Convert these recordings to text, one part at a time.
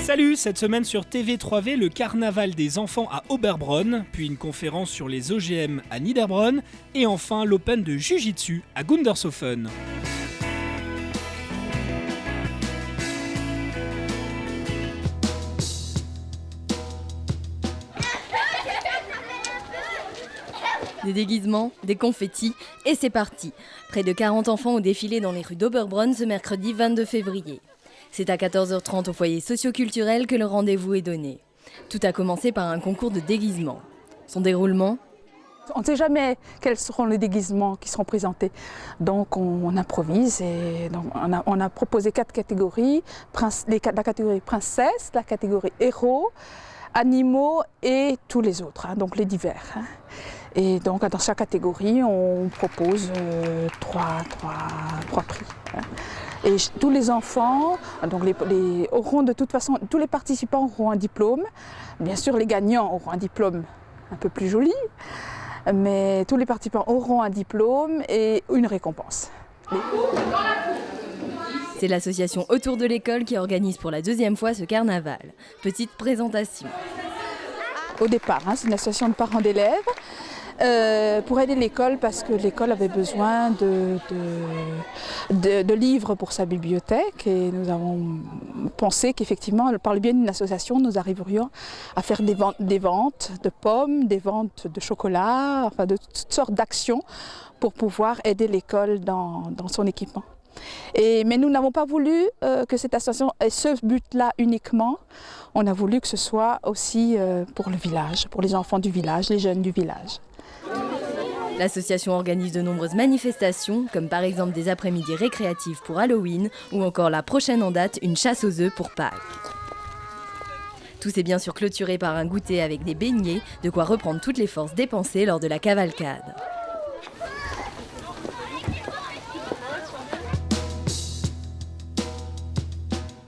Salut, cette semaine sur TV3V, le carnaval des enfants à Oberbronn, puis une conférence sur les OGM à Niederbronn, et enfin l'Open de Jiu-Jitsu à Gundershofen. Des déguisements, des confettis, et c'est parti. Près de 40 enfants ont défilé dans les rues d'Oberbronn ce mercredi 22 février. C'est à 14h30 au foyer socio-culturel que le rendez-vous est donné. Tout a commencé par un concours de déguisement. Son déroulement ? On ne sait jamais quels seront les déguisements qui seront présentés. Donc on improvise et donc on a proposé 4 catégories. La catégorie princesse, la catégorie héros, animaux et tous les autres, donc les divers. Et donc dans chaque catégorie, on propose 3 prix. Et tous les enfants, donc auront de toute façon, tous les participants auront un diplôme. Bien sûr, les gagnants auront un diplôme un peu plus joli, mais tous les participants auront un diplôme et une récompense. C'est l'association Autour de l'école qui organise pour la 2e fois ce carnaval. Petite présentation. Au départ, c'est une association de parents d'élèves pour aider l'école parce que l'école avait besoin de livres pour sa bibliothèque et nous avons pensé qu'effectivement, par le biais d'une association, nous arriverions à faire des ventes de pommes, des ventes de chocolat, enfin de toutes sortes d'actions pour pouvoir aider l'école dans son équipement. Mais nous n'avons pas voulu que cette association ait ce but-là uniquement. On a voulu que ce soit aussi pour le village, pour les enfants du village, les jeunes du village. L'association organise de nombreuses manifestations, comme par exemple des après-midi récréatifs pour Halloween ou encore la prochaine en date, une chasse aux œufs pour Pâques. Tout s'est bien sûr clôturé par un goûter avec des beignets, de quoi reprendre toutes les forces dépensées lors de la cavalcade.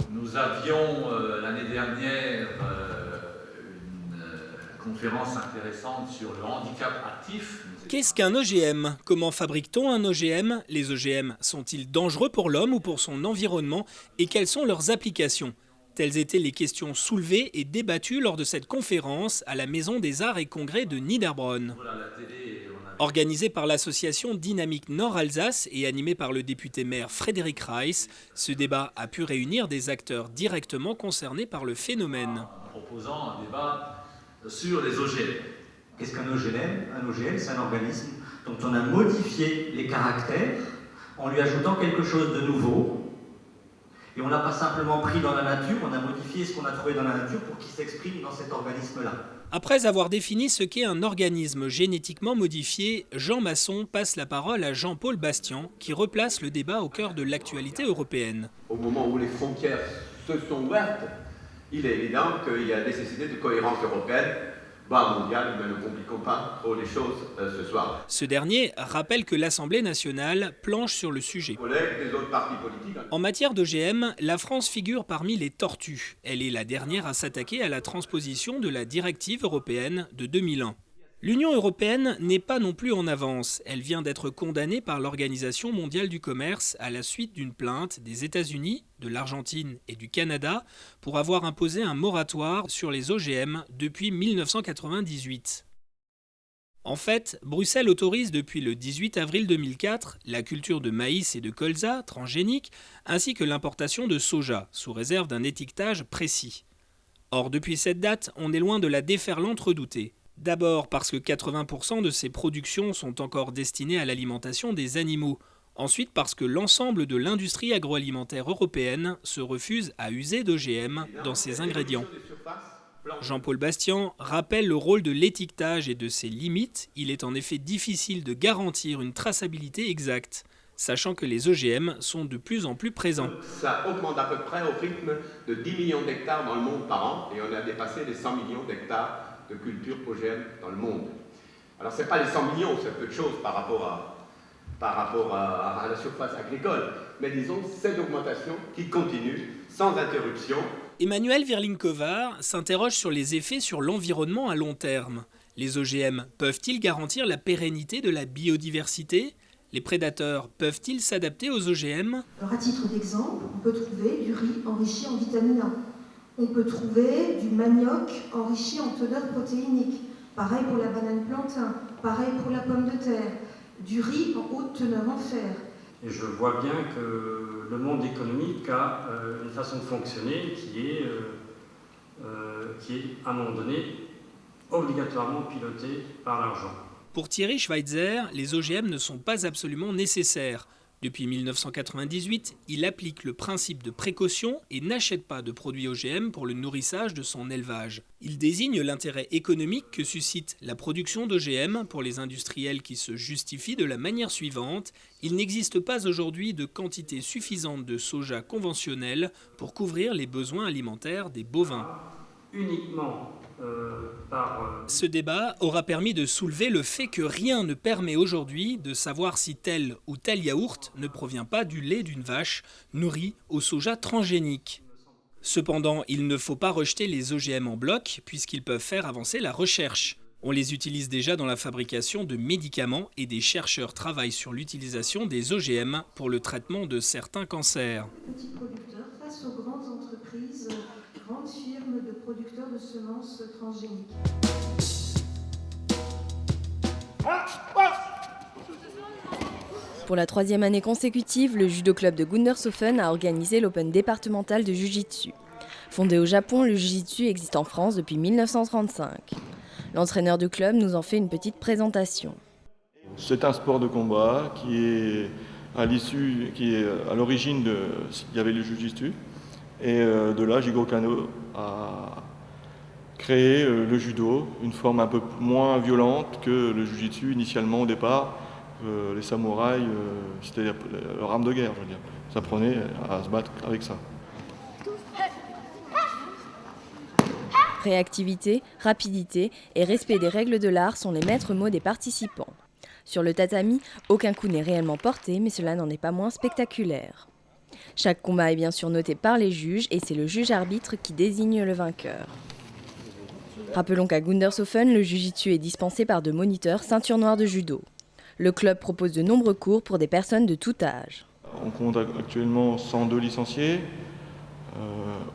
Nous avions l'année dernière une conférence intéressante sur le handicap actif. Qu'est-ce qu'un OGM ? Comment fabrique-t-on un OGM ? Les OGM sont-ils dangereux pour l'homme ou pour son environnement ? Et quelles sont leurs applications ? Telles étaient les questions soulevées et débattues lors de cette conférence à la Maison des Arts et Congrès de Niederbronn. Organisée par l'association Dynamique Nord-Alsace et animée par le député-maire Frédéric Reiss, ce débat a pu réunir des acteurs directement concernés par le phénomène. En proposant un débat sur les OGM. Qu'est-ce qu'un OGM ? Un OGM, c'est un organisme dont on a modifié les caractères en lui ajoutant quelque chose de nouveau. Et on ne l'a pas simplement pris dans la nature, on a modifié ce qu'on a trouvé dans la nature pour qu'il s'exprime dans cet organisme-là. Après avoir défini ce qu'est un organisme génétiquement modifié, Jean Masson passe la parole à Jean-Paul Bastian, qui replace le débat au cœur de l'actualité européenne. Au moment où les frontières se sont ouvertes, il est évident qu'il y a nécessité de cohérence européenne, voire mondiale, mais ne compliquons pas trop les choses ce soir. Ce dernier rappelle que l'Assemblée nationale planche sur le sujet. Collègues des autres partis politiques. En matière d'OGM, la France figure parmi les tortues. Elle est la dernière à s'attaquer à la transposition de la directive européenne de 2001. L'Union européenne n'est pas non plus en avance. Elle vient d'être condamnée par l'Organisation mondiale du commerce à la suite d'une plainte des États-Unis, de l'Argentine et du Canada pour avoir imposé un moratoire sur les OGM depuis 1998. En fait, Bruxelles autorise depuis le 18 avril 2004 la culture de maïs et de colza transgéniques ainsi que l'importation de soja sous réserve d'un étiquetage précis. Or, depuis cette date, on est loin de la déferlante redoutée. D'abord parce que 80% de ces productions sont encore destinées à l'alimentation des animaux. Ensuite parce que l'ensemble de l'industrie agroalimentaire européenne se refuse à user d'OGM dans ses ingrédients. Jean-Paul Bastian rappelle le rôle de l'étiquetage et de ses limites. Il est en effet difficile de garantir une traçabilité exacte, sachant que les OGM sont de plus en plus présents. Ça augmente à peu près au rythme de 10 millions d'hectares dans le monde par an, et on a dépassé les 100 millions d'hectares de culture OGM dans le monde. Alors ce n'est pas les 100 millions, c'est peu de choses par rapport à la surface agricole, mais disons cette augmentation qui continue sans interruption. Emmanuelle Virling-Kovar s'interroge sur les effets sur l'environnement à long terme. Les OGM peuvent-ils garantir la pérennité de la biodiversité ? Les prédateurs peuvent-ils s'adapter aux OGM ? Alors à titre d'exemple, on peut trouver du riz enrichi en vitamine A. On peut trouver du manioc enrichi en teneur protéinique. Pareil pour la banane plantain, pareil pour la pomme de terre. Du riz en haute teneur en fer. Et je vois bien que le monde économique a une façon de fonctionner qui est à un moment donné obligatoirement pilotée par l'argent. Pour Thierry Schweitzer, les OGM ne sont pas absolument nécessaires. Depuis 1998, il applique le principe de précaution et n'achète pas de produits OGM pour le nourrissage de son élevage. Il désigne l'intérêt économique que suscite la production d'OGM pour les industriels qui se justifient de la manière suivante. Il n'existe pas aujourd'hui de quantité suffisante de soja conventionnel pour couvrir les besoins alimentaires des bovins. Uniquement Ce débat aura permis de soulever le fait que rien ne permet aujourd'hui de savoir si tel ou tel yaourt ne provient pas du lait d'une vache nourrie au soja transgénique. Cependant, il ne faut pas rejeter les OGM en bloc puisqu'ils peuvent faire avancer la recherche. On les utilise déjà dans la fabrication de médicaments et des chercheurs travaillent sur l'utilisation des OGM pour le traitement de certains cancers. Petits producteurs face aux grandes entreprises, grandes firmes de producteurs de semences transgéniques. Pour la 3e année consécutive, le judo club de Gundershofen a organisé l'Open départemental de Jiu-Jitsu. Fondé au Japon, le Jiu-Jitsu existe en France depuis 1935. L'entraîneur du club nous en fait une petite présentation. C'est un sport de combat qui est à l'origine il y avait le Jiu-Jitsu. Et de là, Jigoro Kano a créé le judo, une forme un peu moins violente que le Jiu-Jitsu initialement au départ. Les samouraïs, c'était leur arme de guerre, je veux dire. Ça prenait à se battre avec ça. Réactivité, rapidité et respect des règles de l'art sont les maîtres mots des participants. Sur le tatami, aucun coup n'est réellement porté, mais cela n'en est pas moins spectaculaire. Chaque combat est bien sûr noté par les juges et c'est le juge-arbitre qui désigne le vainqueur. Rappelons qu'à Gundershofen, le jiu-jitsu est dispensé par 2 moniteurs ceinture noire de judo. Le club propose de nombreux cours pour des personnes de tout âge. On compte actuellement 102 licenciés,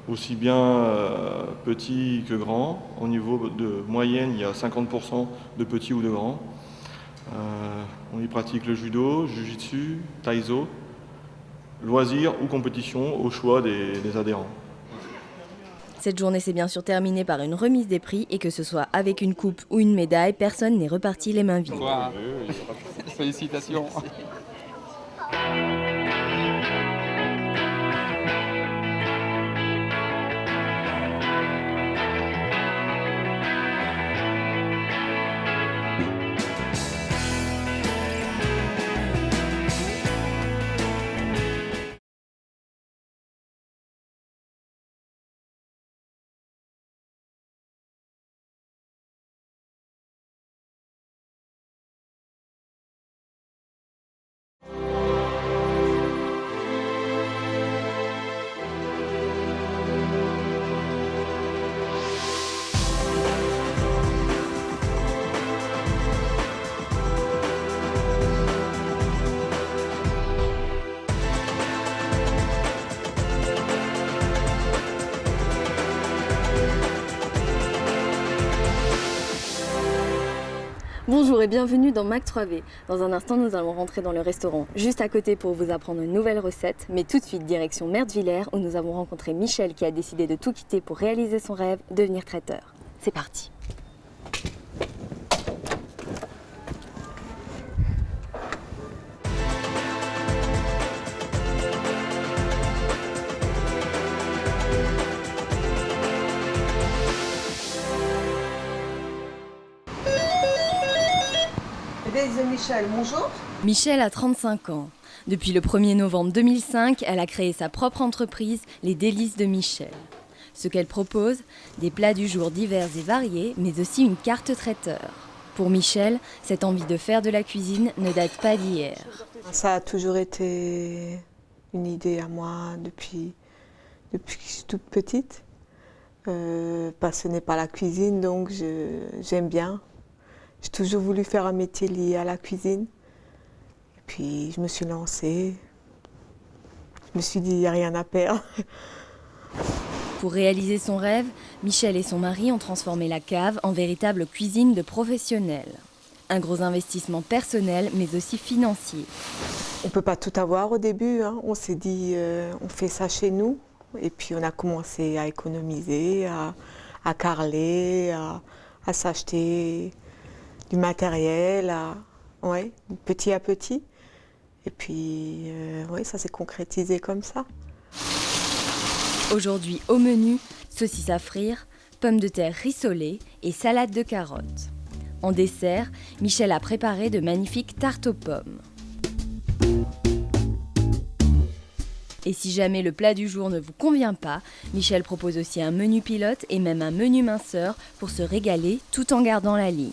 aussi bien petits que grands. Au niveau de moyenne, il y a 50% de petits ou de grands. On y pratique le judo, jiu-jitsu, taïso, loisirs ou compétition au choix des adhérents. Cette journée s'est bien sûr terminée par une remise des prix et que ce soit avec une coupe ou une médaille, personne n'est reparti les mains vides. Félicitations. Bonjour et bienvenue dans Mac 3V. Dans un instant, nous allons rentrer dans le restaurant juste à côté pour vous apprendre une nouvelle recette. Mais tout de suite, direction Merdvillers où nous avons rencontré Michel qui a décidé de tout quitter pour réaliser son rêve, devenir traiteur. C'est parti. Michel, bonjour. Michel a 35 ans. Depuis le 1er novembre 2005, elle a créé sa propre entreprise, Les Délices de Michel. Ce qu'elle propose, des plats du jour divers et variés, mais aussi une carte traiteur. Pour Michel, cette envie de faire de la cuisine ne date pas d'hier. Ça a toujours été une idée à moi depuis que je suis toute petite. Passionnée par la cuisine, donc j'aime bien. J'ai toujours voulu faire un métier lié à la cuisine. Et puis je me suis lancée. Je me suis dit, il n'y a rien à perdre. Pour réaliser son rêve, Michel et son mari ont transformé la cave en véritable cuisine de professionnels. Un gros investissement personnel, mais aussi financier. On ne peut pas tout avoir au début, hein. On s'est dit, on fait ça chez nous. Et puis on a commencé à économiser, à carreler, à s'acheter du matériel, ouais, petit à petit. Et puis, ouais, ça s'est concrétisé comme ça. Aujourd'hui, au menu, saucisses à frire, pommes de terre rissolées et salade de carottes. En dessert, Michel a préparé de magnifiques tartes aux pommes. Et si jamais le plat du jour ne vous convient pas, Michel propose aussi un menu pilote et même un menu minceur pour se régaler tout en gardant la ligne.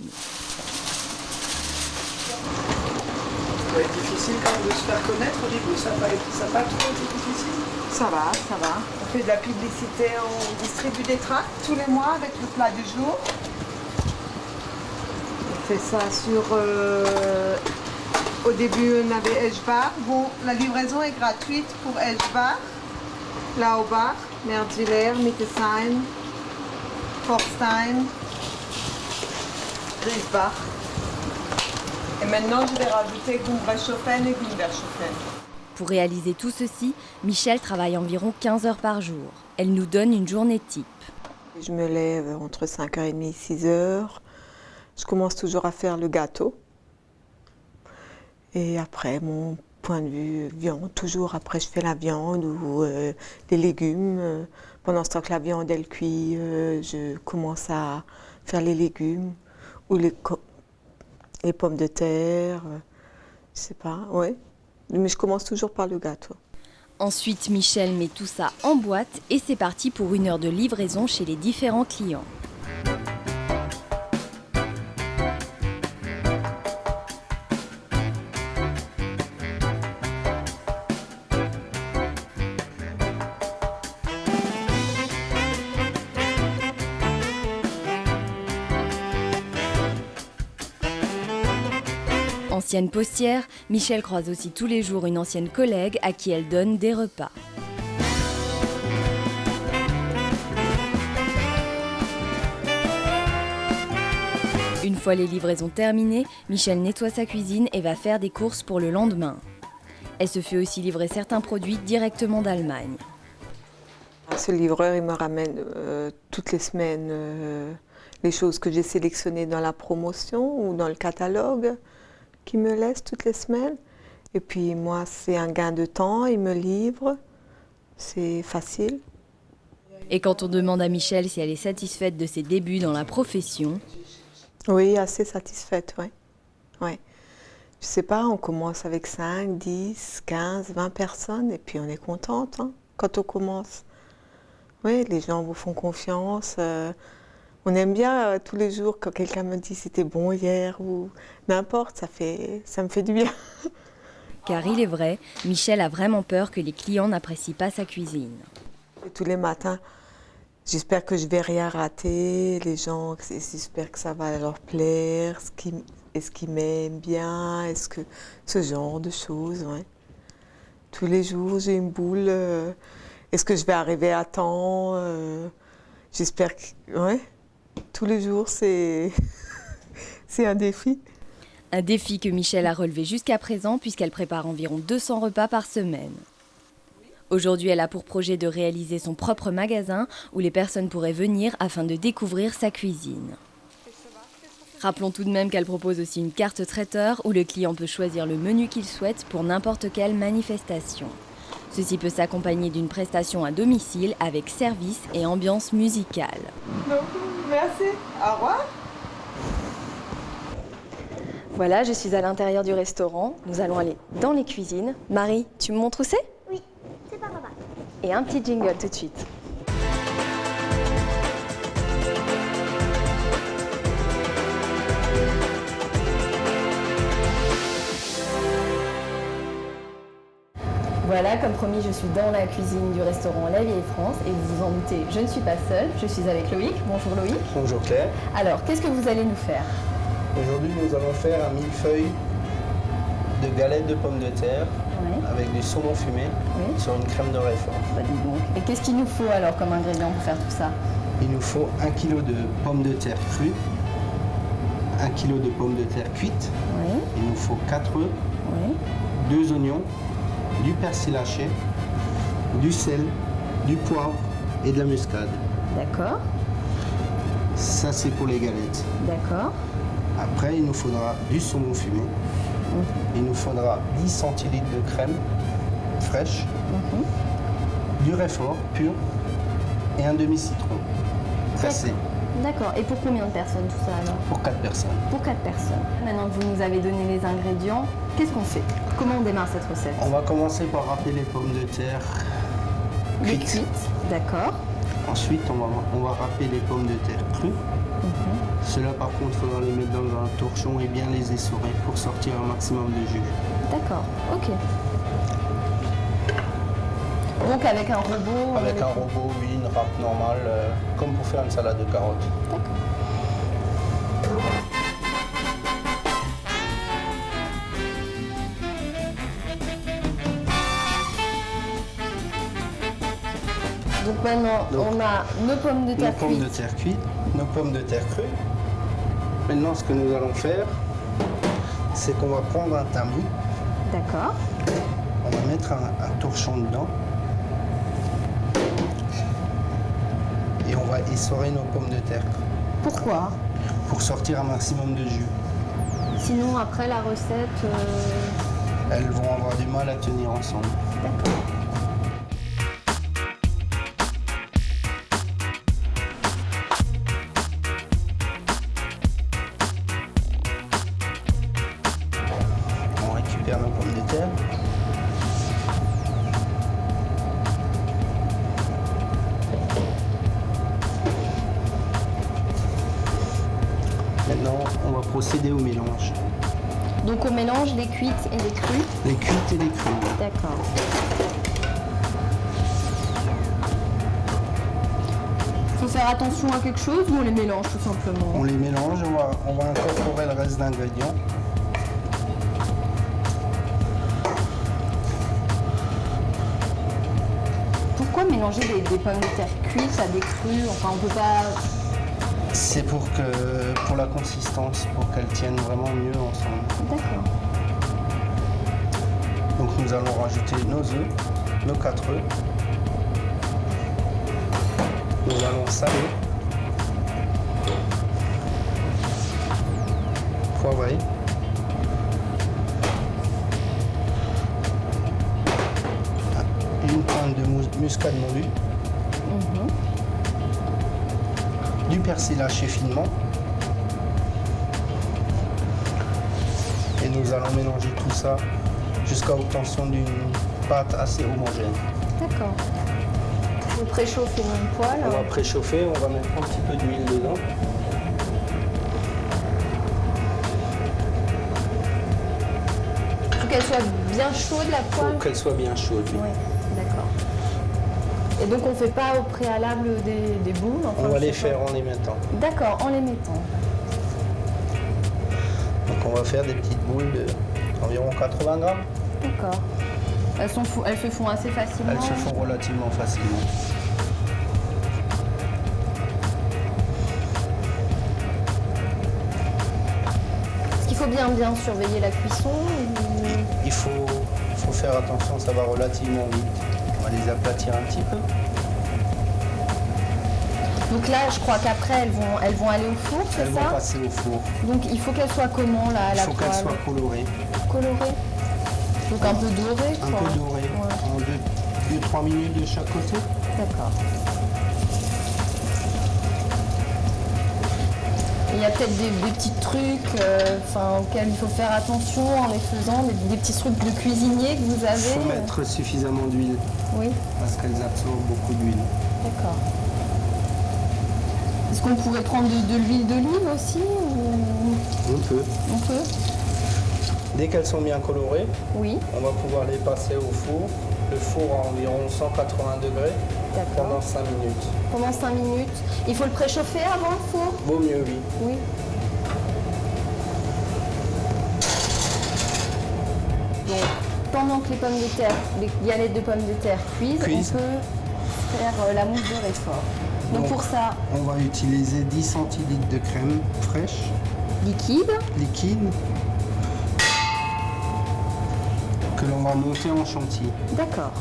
Ça va être difficile quand même de se faire connaître au début, ça va pas trop être difficile? Ça va, ça va. On fait de la publicité, on distribue des tracts tous les mois avec le plat du jour. On fait ça sur... Au début, on avait Eschbach. Bon, la livraison est gratuite pour Eschbach, Laubach, Merziller, Mittesheim, Forstein, Griesbach. Et maintenant, je vais rajouter Gumbrechtshofen et Gundershofen. Pour réaliser tout ceci, Michel travaille environ 15 heures par jour. Elle nous donne une journée type. Je me lève entre 5h30 et 6h. Je commence toujours à faire le gâteau. Et après, mon point de vue, viande, toujours après je fais la viande ou les légumes. Pendant ce temps que la viande elle cuit, je commence à faire les légumes ou les pommes de terre, je sais pas, ouais. Mais je commence toujours par le gâteau. Ensuite, Michel met tout ça en boîte et c'est parti pour 1 heure de livraison chez les différents clients. Ancienne postière, Michel croise aussi tous les jours une ancienne collègue à qui elle donne des repas. Une fois les livraisons terminées, Michel nettoie sa cuisine et va faire des courses pour le lendemain. Elle se fait aussi livrer certains produits directement d'Allemagne. Ce livreur, il me ramène toutes les semaines les choses que j'ai sélectionnées dans la promotion ou dans le catalogue, qui me laisse toutes les semaines. Et puis moi, c'est un gain de temps, il me livre, c'est facile. Et quand on demande à Michel si elle est satisfaite de ses débuts dans la profession... Oui, assez satisfaite, oui. Ouais. Je sais pas, on commence avec 5, 10, 15, 20 personnes et puis on est contente hein, quand on commence. Oui, les gens vous font confiance. On aime bien tous les jours quand quelqu'un me dit c'était bon hier ou n'importe, ça me fait du bien. Car il est vrai, Michel a vraiment peur que les clients n'apprécient pas sa cuisine. Et tous les matins, j'espère que je vais rien rater, les gens, j'espère que ça va leur plaire, est-ce qu'ils m'aiment bien, est-ce que ce genre de choses, ouais. Tous les jours, j'ai une boule, est-ce que je vais arriver à temps, j'espère que, ouais. Tous les jours, c'est un défi. Un défi que Michel a relevé jusqu'à présent puisqu'elle prépare environ 200 repas par semaine. Aujourd'hui, elle a pour projet de réaliser son propre magasin où les personnes pourraient venir afin de découvrir sa cuisine. Rappelons tout de même qu'elle propose aussi une carte traiteur où le client peut choisir le menu qu'il souhaite pour n'importe quelle manifestation. Ceci peut s'accompagner d'une prestation à domicile avec service et ambiance musicale. Donc, merci. Au revoir. Voilà, je suis à l'intérieur du restaurant. Nous allons aller dans les cuisines. Marie, tu me montres où c'est ? Oui, c'est par là-bas. Et un petit jingle tout de suite. Voilà, comme promis, je suis dans la cuisine du restaurant La Vieille France et vous vous en doutez, je ne suis pas seule, je suis avec Loïc. Bonjour Loïc. Bonjour Claire. Alors, qu'est-ce que vous allez nous faire ? Aujourd'hui, nous allons faire un millefeuille de galettes de pommes de terre avec du saumon fumé sur une crème de réfort. Bah, dis donc. Et qu'est-ce qu'il nous faut alors comme ingrédient pour faire tout ça? Il nous faut 1 kg de pommes de terre crues, 1 kg de pommes de terre cuites, il nous faut 4 œufs, 2 oignons, du persil haché, du sel, du poivre et de la muscade. D'accord. Ça, c'est pour les galettes. D'accord. Après, il nous faudra du saumon fumé. Il nous faudra 10 centilitres de crème fraîche, du réfort pur et un demi-citron pressé. D'accord. Et pour combien de personnes tout ça alors? Pour 4 personnes. Pour 4 personnes. Maintenant que vous nous avez donné les ingrédients, qu'est-ce qu'on fait? Comment on démarre cette recette? On va commencer par râper les pommes de terre cuites. D'accord. Ensuite, on va râper les pommes de terre crues. Ceux-là, par contre, il faudra les mettre dans un torchon et bien les essorer pour sortir un maximum de jus. D'accord, ok. Donc avec un robot? Avec un robot, oui, une râpe normale, comme pour faire une salade de carottes. D'accord. Donc maintenant, on a nos pommes de terre cuites. Nos pommes de terre cuites, nos pommes de terre crues. Maintenant, ce que nous allons faire, c'est qu'on va prendre un tambour. D'accord. On va mettre un torchon dedans. Et on va essorer nos pommes de terre. Pourquoi? Pour sortir un maximum de jus. Sinon, après la recette... Elles vont avoir du mal à tenir ensemble. D'accord. On récupère nos pommes de terre. Maintenant, on va procéder au mélange. Donc on mélange les cuites et les crues? Les cuites et les crues. D'accord. Faut faire attention à quelque chose ou on les mélange tout simplement? On les mélange, on va incorporer le reste d'ingrédients. Pourquoi mélanger des pommes de terre cuites à des crues? Enfin, on peut pas... C'est pour la consistance, pour qu'elles tiennent vraiment mieux ensemble. D'accord. Donc nous allons rajouter nos œufs, nos 4 œufs. Nous allons saler, poivrer, une pointe de muscade moulue, du persil haché finement. Et nous allons mélanger tout ça jusqu'à l'obtention d'une pâte assez homogène. D'accord. Vous préchauffez une poêle? On va préchauffer, on va mettre un petit peu d'huile dedans. Il faut qu'elle soit bien chaude la poêle? Il faut qu'elle soit bien chaude, oui. Oui, d'accord. Et donc on ne fait pas au préalable des boules? Enfin, on va les faire en les mettant. D'accord, en les mettant. Donc on va faire des petites boules d'environ 80 grammes. D'accord. Elles se font assez facilement? Elles se font relativement facilement. Est-ce qu'il faut bien surveiller la cuisson? Il faut faire attention, ça va relativement vite. On va les aplatir un petit peu. Donc là, je crois qu'après, elles vont aller au four, c'est ça? Elles vont passer au four. Donc il faut qu'elles soient comment, la poêle? Il faut qu'elles soient colorées. Colorées? Donc un peu dorées, quoi. Un peu dorées, en 2-3 minutes de chaque côté. D'accord. Il y a peut-être des petits trucs auxquels il faut faire attention en les faisant, des petits trucs de cuisinier que vous avez? Il faut mettre suffisamment d'huile. Oui. Parce qu'elles absorbent beaucoup d'huile. D'accord. Est-ce qu'on pourrait prendre de l'huile d'olive aussi ou... On peut. On peut. Dès qu'elles sont bien colorées, oui, on va pouvoir les passer au four. Le four à environ 180 degrés pendant 5 minutes. Pendant 5 minutes. Il faut le préchauffer avant le four? Vaut mieux, oui. Oui. Donc, pendant que les pommes de terre, les galettes de pommes de terre cuisent, on peut faire la mousse de réfort. Donc pour ça, on va utiliser 10 centilitres de crème fraîche. Liquide. Que l'on va monter en chantilly. D'accord.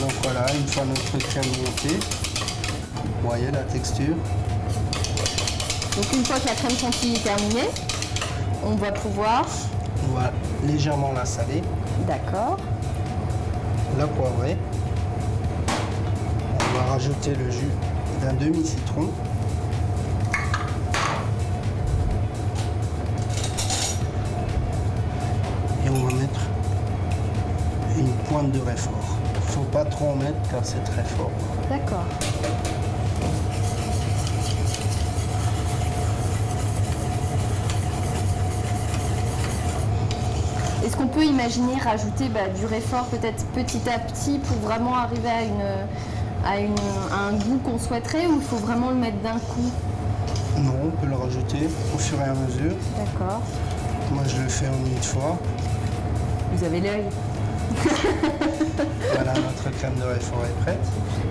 Donc voilà, une fois notre crème montée, vous voyez la texture. Donc une fois que la crème chantilly est terminée, on va pouvoir... On va légèrement la saler. D'accord. La poivrer. On va rajouter le jus d'un demi-citron. Et on va mettre une pointe de réfort. Faut pas trop en mettre car c'est très fort. D'accord. Est-ce qu'on peut imaginer rajouter du réfort peut-être petit à petit pour vraiment arriver à un goût qu'on souhaiterait, ou il faut vraiment le mettre d'un coup? Non, on peut le rajouter au fur et à mesure. D'accord. Moi je le fais en une fois. Vous avez l'œil. Voilà, notre crème de réfort est prête.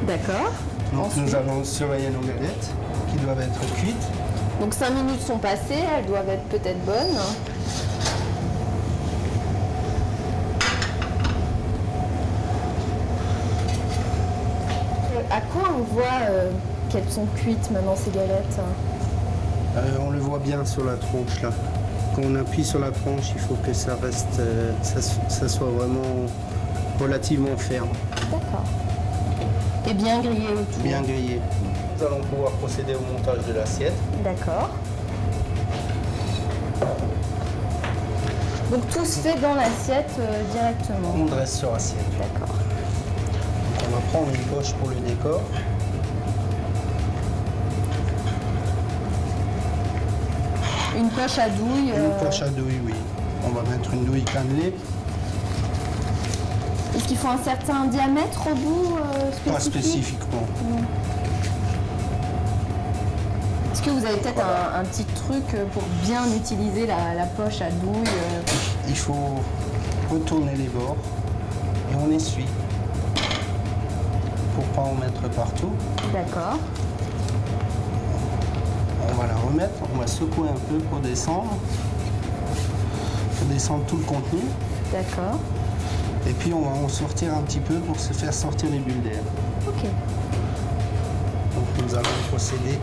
D'accord. Donc ensuite, nous allons surveiller nos galettes qui doivent être cuites. Donc 5 minutes sont passées, elles doivent être peut-être bonnes. À quoi on voit qu'elles sont cuites maintenant ces galettes? On le voit bien sur la tronche là. Quand on appuie sur la tranche, il faut que ça reste, ça soit vraiment relativement ferme. D'accord. Et bien grillé autour. Bien grillé. Nous allons pouvoir procéder au montage de l'assiette. D'accord. Donc tout se fait dans l'assiette directement. On dresse sur assiette. D'accord. Donc on va prendre une poche pour le décor. Une poche à douille. Une poche à douille, oui. On va mettre une douille cannelée. Est-ce qu'il faut un certain diamètre au bout spécifique? Pas spécifiquement. Est-ce que vous avez peut-être un petit truc pour bien utiliser la poche à douille? Il faut retourner les bords et on essuie pour pas en mettre partout. D'accord. On va la remettre, on va secouer un peu pour descendre tout le contenu. D'accord. Et puis on va en sortir un petit peu pour se faire sortir les bulles d'air. Ok. Donc nous allons procéder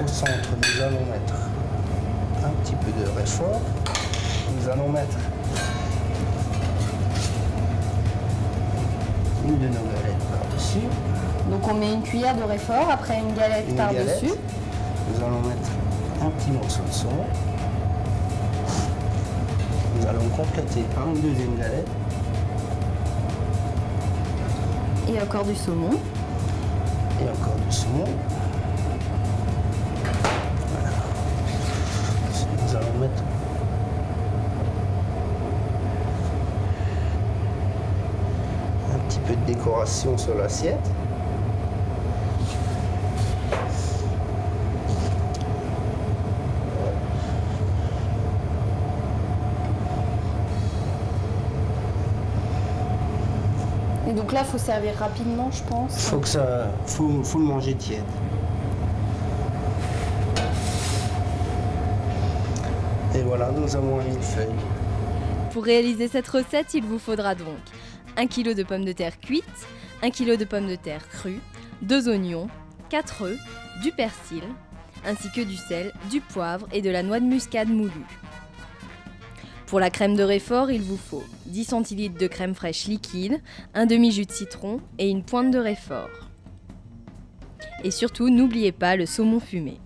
au centre. Nous allons mettre un petit peu de réfort. Nous allons mettre une de nos galettes par-dessus. Donc on met une cuillère de réfort, après une galette par-dessus. Nous allons mettre un petit morceau de saumon. Nous allons compléter par une deuxième galette. Et encore du saumon. Et encore du saumon. Voilà. Nous allons mettre un petit peu de décoration sur l'assiette. Et donc là, il faut servir rapidement, je pense. Faut le manger tiède. Et voilà, nous avons un millefeuille. Pour réaliser cette recette, il vous faudra donc 1 kg de pommes de terre cuites, 1 kg de pommes de terre crues, 2 oignons, 4 œufs, du persil, ainsi que du sel, du poivre et de la noix de muscade moulue. Pour la crème de réfort, il vous faut 10 centilitres de crème fraîche liquide, un demi-jus de citron et une pointe de réfort. Et surtout, n'oubliez pas le saumon fumé.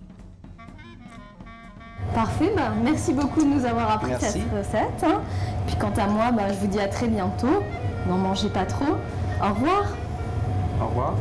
Parfait, merci beaucoup de nous avoir appris cette recette. Puis quant à moi, je vous dis à très bientôt. N'en mangez pas trop. Au revoir. Au revoir.